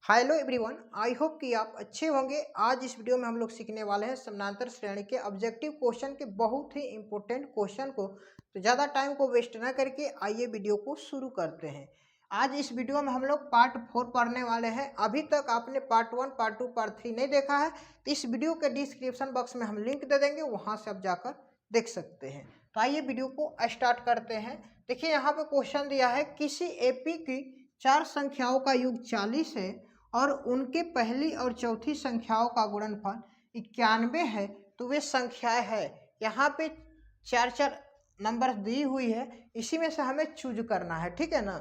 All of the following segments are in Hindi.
हेलो एवरीवन, आई होप कि आप अच्छे होंगे। आज इस वीडियो में हम लोग सीखने वाले हैं समानांतर श्रेणी के ऑब्जेक्टिव क्वेश्चन के बहुत ही इंपॉर्टेंट क्वेश्चन को। तो ज़्यादा टाइम को वेस्ट ना करके आइए वीडियो को शुरू करते हैं। आज इस वीडियो में हम लोग पार्ट 4 पढ़ने वाले हैं। अभी तक आपने पार्ट 1, पार्ट 2, पार्ट 3 नहीं देखा है तो इस वीडियो के डिस्क्रिप्शन बॉक्स में हम लिंक दे देंगे, वहाँ से आप जाकर देख सकते हैं। तो आइए वीडियो को स्टार्ट करते हैं। देखिए यहाँ पे क्वेश्चन दिया है, किसी एपी की 4 संख्याओं का योग 40 है और उनके पहली और चौथी संख्याओं का गुणनफल 91 है, तो वे संख्याएं है। यहाँ पे चार चार नंबर दी हुई है, इसी में से हमें चूज करना है, ठीक है ना।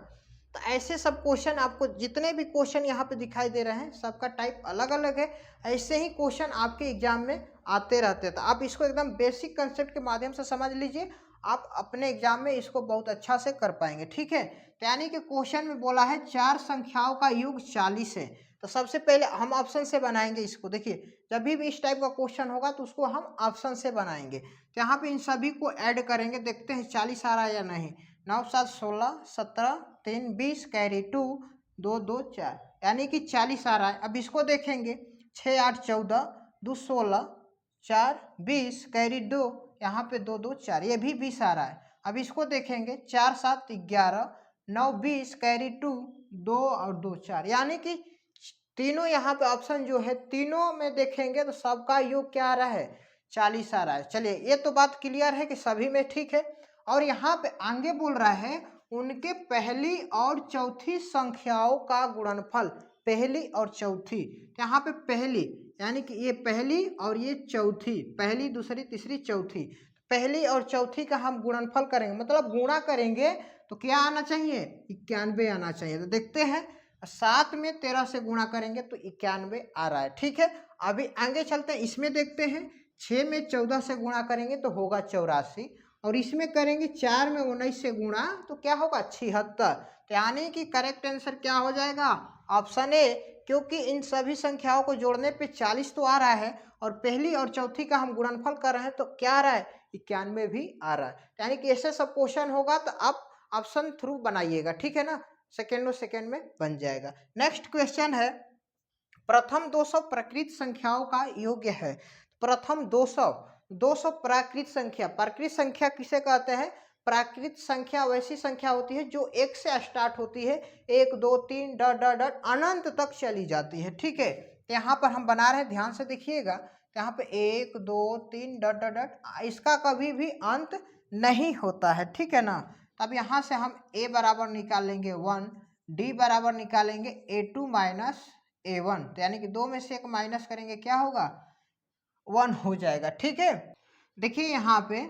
तो ऐसे सब क्वेश्चन आपको जितने भी क्वेश्चन यहाँ पे दिखाई दे रहे हैं सबका टाइप अलग अलग है। ऐसे ही क्वेश्चन आपके एग्जाम में आते रहते हैं, तो आप इसको एकदम बेसिक कंसेप्ट के माध्यम से समझ लीजिए, आप अपने एग्जाम में इसको बहुत अच्छा से कर पाएंगे, ठीक है। तो यानी कि क्वेश्चन में बोला है 4 संख्याओं का योग 40 है, तो सबसे पहले हम ऑप्शन से बनाएंगे इसको। देखिए जब भी इस टाइप का क्वेश्चन होगा तो उसको हम ऑप्शन से बनाएंगे। तो यहाँ पे इन सभी को ऐड करेंगे, देखते हैं 40 आ रहा है या नहीं। 9 7 16 17 3 20 कैरी 2 2 2 4, यानी कि 40 आ रहा है। अब इसको देखेंगे 6 8 14 2 16 4 20 कैरी 2, यहाँ पे 2 2 4, ये भी 20 आ रहा है। अब इसको देखेंगे 4 7 11 9 20 कैरी 2 2 और 2 4, यानी कि तीनों यहाँ पे ऑप्शन जो है तीनों में देखेंगे तो सबका योग क्या आ रहा है, 40 आ रहा है। चलिए ये तो बात क्लियर है कि सभी में ठीक है। और यहाँ पे आगे बोल रहा है उनके पहली और चौथी संख्याओं का गुणनफल, पहली और चौथी। यहाँ पे पहली यानी कि ये पहली और ये चौथी, पहली दूसरी तीसरी चौथी, पहली और चौथी का हम गुणनफल करेंगे, मतलब गुणा करेंगे तो क्या आना चाहिए, 91 आना चाहिए। तो देखते हैं 7 में 13 से गुणा करेंगे तो 91 आ रहा है, ठीक है। अभी आगे चलते हैं, इसमें देखते हैं 6 में 14 से गुणा करेंगे तो होगा 84, और इसमें करेंगे 4 में 19 से गुणा तो क्या होगा 76। तो यानी कि करेक्ट आंसर क्या हो जाएगा, ऑप्शन ए, क्योंकि इन सभी संख्याओं को जोड़ने पे 40 तो आ रहा है और पहली और चौथी का हम गुणनफल कर रहे हैं तो क्या आ रहा है, 91 भी आ रहा है। यानी कि ऐसे सब क्वेश्चन होगा तो आप ऑप्शन थ्रू बनाइएगा, ठीक है ना, सेकेंड में बन जाएगा। नेक्स्ट क्वेश्चन है, प्रथम 200 प्रकृत संख्याओं का योग है। प्रथम 200 प्राकृत संख्या किसे कहते हैं, प्राकृत संख्या वैसी संख्या होती है जो 1 से स्टार्ट होती है, 1 2 3 डॉट डॉट डॉट अनंत तक चली जाती है, ठीक है। यहाँ पर हम बना रहे हैं, ध्यान से देखिएगा, यहाँ पे 1 2 3 डॉट डॉट डॉट, इसका कभी भी अंत नहीं होता है, ठीक है ना। अब यहाँ से हम a बराबर निकाल लेंगे 1, d बराबर निकालेंगे a2 माइनस a1, तो यानी कि 2 में से 1 माइनस करेंगे क्या होगा, 1 हो जाएगा, ठीक है। देखिए यहाँ पे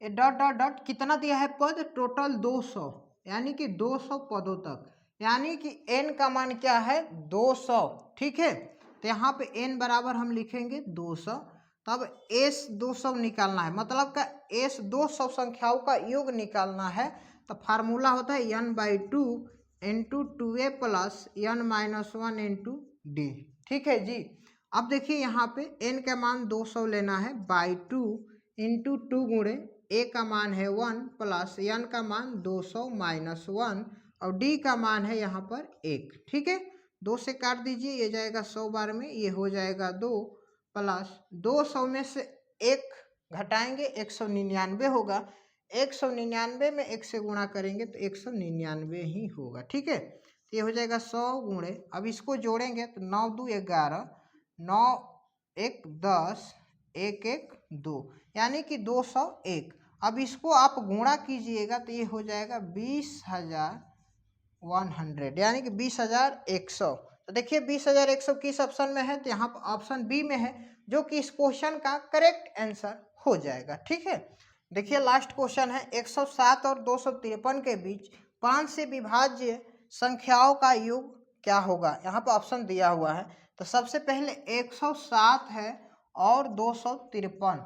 डॉट डॉट डॉट कितना दिया है पद, टोटल 200, यानी कि 200 पदों तक, यानी कि n का मान क्या है 200, ठीक है। तो यहाँ पे n बराबर हम लिखेंगे 200। तब s 200 निकालना है, मतलब का s 200 संख्याओं का योग निकालना है। तो फार्मूला होता है n/2 into 2a plus n minus 1 into D, ठीक है जी। अब देखिए यहाँ पे n का मान 200 लेना है, /2 इंटू 2 गुणे a का मान है 1 प्लस n का मान 200 माइनस 1 और d का मान है यहाँ पर 1, ठीक है। 2 से काट दीजिए, ये जाएगा 100 बार में, ये हो जाएगा 2 प्लस 200 में से 1 घटाएंगे 199 होगा, 199 में 1 से गुणा करेंगे तो 199 ही होगा, ठीक है। तो ये हो जाएगा 100 गुणे, अब इसको जोड़ेंगे तो 9 2 11 9 1 10 1 1 2, यानी कि 201। अब इसको आप गुणा कीजिएगा तो ये हो जाएगा 20,100, यानी कि 20,100। तो देखिए 20,100 किस ऑप्शन में है, तो यहाँ पर ऑप्शन बी में है, जो कि इस क्वेश्चन का करेक्ट आंसर हो जाएगा, ठीक है। देखिए लास्ट क्वेश्चन है, 107 और 253 के बीच 5 से विभाज्य संख्याओं का योग क्या होगा। यहाँ पर ऑप्शन दिया हुआ है, तो सबसे पहले 107 है और 253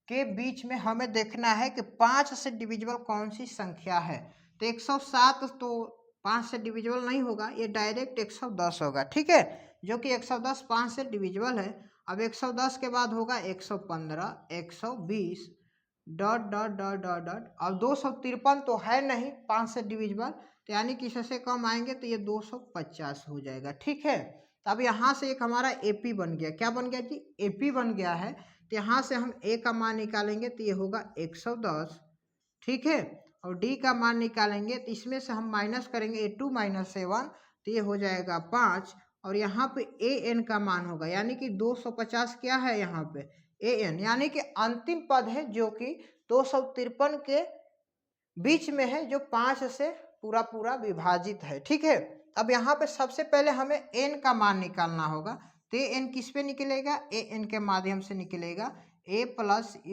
के बीच में हमें देखना है कि 5 से डिविजिबल कौन सी संख्या है। तो 107 तो 5 से डिविजिबल नहीं होगा, ये डायरेक्ट 110 होगा, ठीक है, जो कि 110 5 से डिविजिबल है। अब 110 के बाद होगा 115 120 dot dot dot dot dot, अब 253 तो है नहीं 5 से डिविजिबल, तो यानी कि इससे कम आएंगे तो ये 250 हो जाएगा। ठीक है, तो अब यहाँ से एक हमारा AP बन गया। क्या बन गया जी? AP बन गया है। तो यहाँ से हम A का मान निकालेंगे तो ये होगा 110। ठीक है, और D का मान निकालेंगे तो इसमें से हम माइनस करेंगे A2 - A1 तो ये हो जाएगा 5। और यहाँ पे AN का मान होगा, यानी कि 250 क्या है यहाँ पे AN, यानी कि अंतिम पद है जो कि 253 के बीच में है, जो 5 से पूरा पूरा विभाजित है। ठीक है, अब यहाँ पे सबसे पहले हमें n का मान निकालना होगा। तो n किस पे निकलेगा? an के माध्यम से निकलेगा a +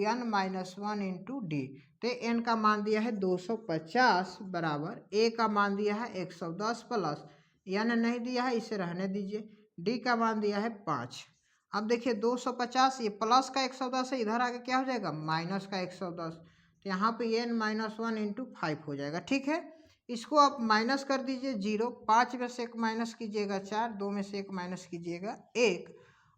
n - 1 × d। तो n का मान दिया है 250 बराबर a का मान दिया है 110 प्लस n नहीं दिया है, इसे रहने दीजिए, d का मान दिया है 5। अब देखिए 250 ये प्लस का 110 है, इधर आके क्या हो जाएगा माइनस का 110। तो यहाँ पे n - 1 × 5 हो जाएगा। ठीक है, इसको आप माइनस कर दीजिए 0, 5 में से 1 माइनस कीजिएगा 4, 2 में से 1 माइनस कीजिएगा 1।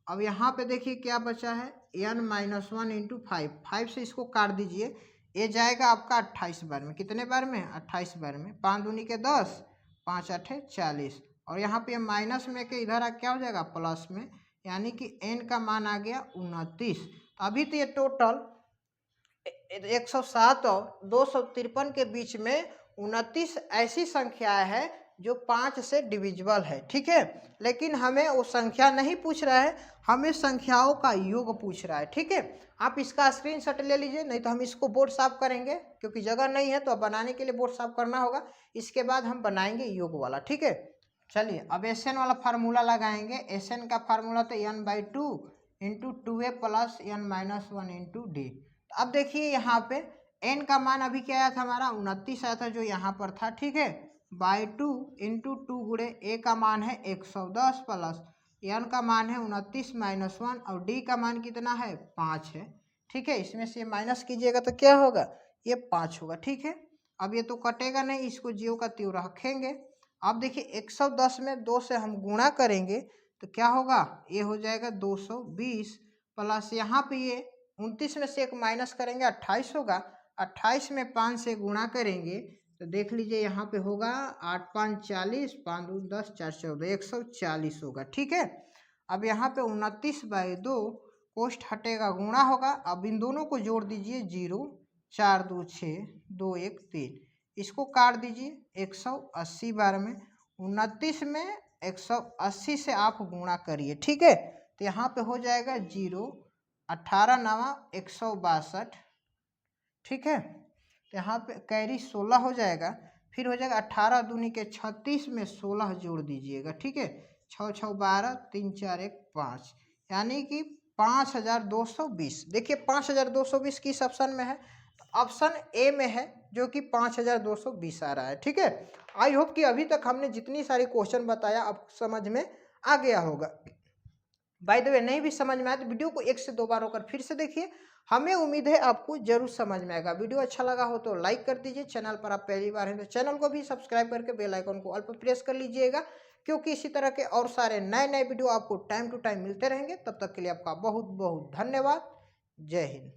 अब यहाँ पे देखिए क्या बचा है n - 1 × 5, 5 से इसको काट दीजिए, ये जाएगा आपका 28 बार में। कितने बार में? 28 बार में। 5 दूनी के 10, 5 8 40। और यहाँ पे माइनस में के इधर आ क्या हो जाएगा प्लस में, यानी कि n का मान आ गया 29। अभी तो ये टोटल 107 और 253 के बीच में 29 ऐसी संख्या है जो 5 से डिविजिबल है। ठीक है, लेकिन हमें वो संख्या नहीं पूछ रहा है, हमें संख्याओं का योग पूछ रहा है। ठीक है, आप इसका स्क्रीनशॉट ले लीजिए, नहीं तो हम इसको बोर्ड साफ करेंगे, क्योंकि जगह नहीं है तो अब बनाने के लिए बोर्ड साफ करना होगा। इसके बाद हम बनाएंगे योग वाला। ठीक है, चलिए अब SN वाला फार्मूला लगाएंगे। SN का फार्मूला तो n/2 × 2a + n - 1 × d। अब देखिए यहाँ पे n का मान अभी क्या आया था हमारा 29 आया था, जो यहाँ पर था। ठीक है, /2 × 2 गुणे a का मान है 110 प्लस n का मान है 29 - 1 और d का मान कितना है 5 है। ठीक है, इसमें से माइनस कीजिएगा तो क्या होगा ये 5 होगा। ठीक है, अब ये तो कटेगा नहीं, इसको ज्यों का त्यों रखेंगे। अब देखिए 110 में 2 से हम गुणा करेंगे तो क्या होगा, ये हो जाएगा 220 प्लस यहाँ पे ये 29 में से 1 माइनस करेंगे 28 होगा, 28 में 5 से गुणा करेंगे तो देख लीजिए यहाँ पे होगा 8 × 5 = 40, 5 × 2 = 10, 4 × 14 140 होगा। ठीक है, अब यहाँ पे 29/2 कोष्ठ हटेगा, गुणा होगा। अब इन दोनों को जोड़ दीजिए 0, 4 2 6, 2 1 3, इसको काट दीजिए 180 बार में। 29 में 180 से आप गुणा करिए। ठीक है, तो यहाँ पे हो जाएगा 0, 18 × 9 = 162। ठीक है, तो यहाँ पे कैरी 16 हो जाएगा। फिर हो जाएगा 18 दूनी के 36 में 16 जोड़ दीजिएगा। ठीक है, 6 6 12, 3 4 1 5, यानी कि 5220। देखिए 5220 किस ऑप्शन में है? ऑप्शन ए में है, जो कि 5220 आ रहा है। ठीक है, आई होप कि अभी तक हमने जितनी सारी क्वेश्चन बताया अब समझ में आ गया होगा। बाय द वे नहीं भी समझ में आया तो वीडियो को 1 से 2 बार होकर फिर से देखिए, हमें उम्मीद है आपको जरूर समझ में आएगा। वीडियो अच्छा लगा हो तो लाइक कर दीजिए, चैनल पर आप पहली बार हैं तो चैनल को भी सब्सक्राइब करके बेल आइकन को ऑल पर प्रेस कर लीजिएगा, क्योंकि इसी तरह के और सारे नए नए वीडियो आपको टाइम टू टाइम मिलते रहेंगे। तब तक के लिए आपका बहुत बहुत धन्यवाद। जय हिंद।